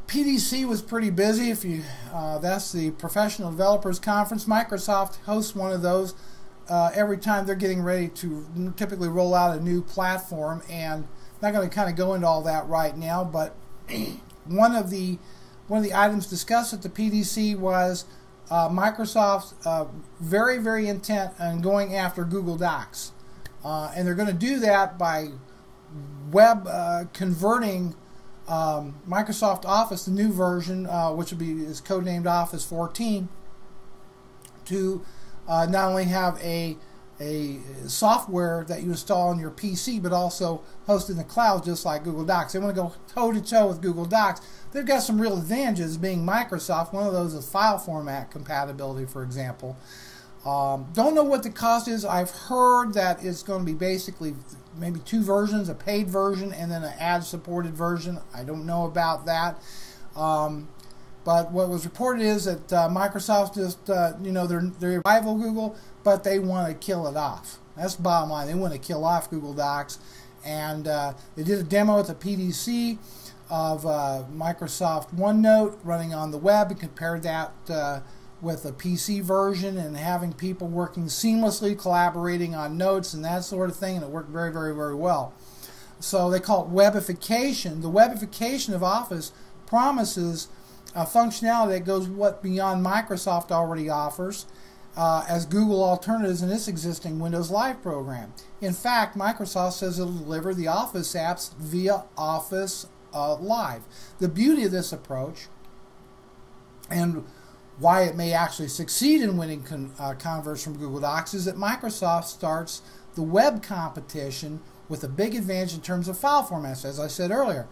PDC was pretty busy. That's the Professional Developers Conference. Microsoft hosts one of those every time they're getting ready to typically roll out a new platform, and I'm not going to kind of go into all that right now, but one of the items discussed at the PDC was Microsoft's very, very intent on going after Google Docs, and they're going to do that by web converting Microsoft Office, the new version, which is codenamed Office 14, to not only have a software that you install on your PC, but also host in the cloud, just like Google Docs. They want to go toe-to-toe with Google Docs. They've got some real advantages being Microsoft. One of those is file format compatibility, for example. Don't know what the cost is. I've heard that it's going to be basically maybe two versions, a paid version and then an ad-supported version. I don't know about that. But what was reported is that Microsoft just, they're rival Google, but they want to kill it off. That's the bottom line. They want to kill off Google Docs. And they did a demo at the PDC of Microsoft OneNote running on the web and compared that with a PC version and having people working seamlessly, collaborating on notes and that sort of thing, and it worked very, very, very well. So they call it webification. The webification of Office promises a functionality that goes beyond Microsoft already offers as Google alternatives in its existing Windows Live program. In fact, Microsoft says it'll deliver the Office apps via Office Live. The beauty of this approach, and why it may actually succeed in winning converts from Google Docs, is that Microsoft starts the web competition with a big advantage in terms of file formats, as I said earlier.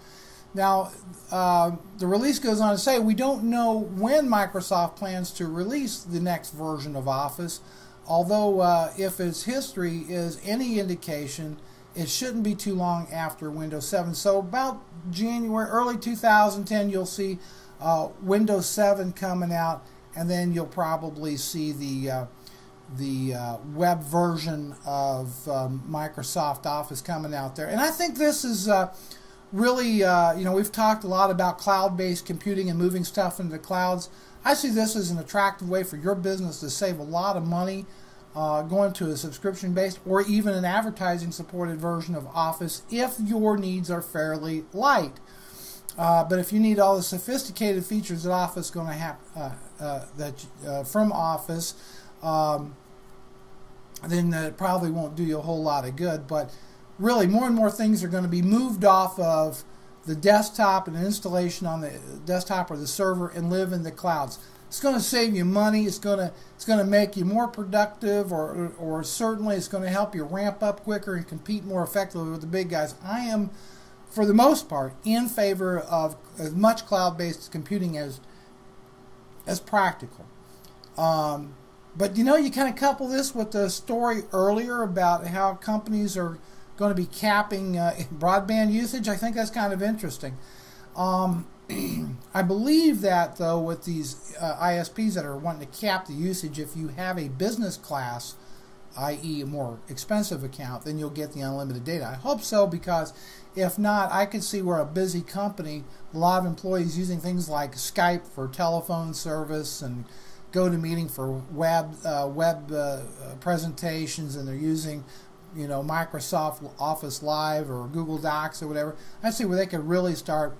Now, the release goes on to say, we don't know when Microsoft plans to release the next version of Office, although if its history is any indication, it shouldn't be too long after Windows 7. So about January, early 2010, you'll see Windows 7 coming out, and then you'll probably see the web version of Microsoft Office coming out there. And I think this is really, we've talked a lot about cloud-based computing and moving stuff into the clouds. I see this as an attractive way for your business to save a lot of money going to a subscription-based or even an advertising-supported version of Office if your needs are fairly light. But if you need all the sophisticated features that Office is going to have from Office, then it probably won't do you a whole lot of good. But really, more and more things are going to be moved off of the desktop and installation on the desktop or the server and live in the clouds. It's going to save you money. It's going to make you more productive, or certainly it's going to help you ramp up quicker and compete more effectively with the big guys. I am, for the most part, in favor of as much cloud-based computing as practical. But you kind of couple this with the story earlier about how companies are going to be capping broadband usage. I think that's kind of interesting. I believe that, though, with these ISPs that are wanting to cap the usage, if you have a business class, i.e. a more expensive account, then you'll get the unlimited data. I hope so, because if not, I could see where a busy company, a lot of employees using things like Skype for telephone service and GoToMeeting for web presentations, and they're using Microsoft Office Live or Google Docs or whatever. I see where they could really start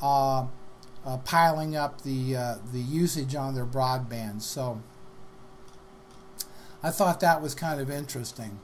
piling up the usage on their broadband. So I thought that was kind of interesting.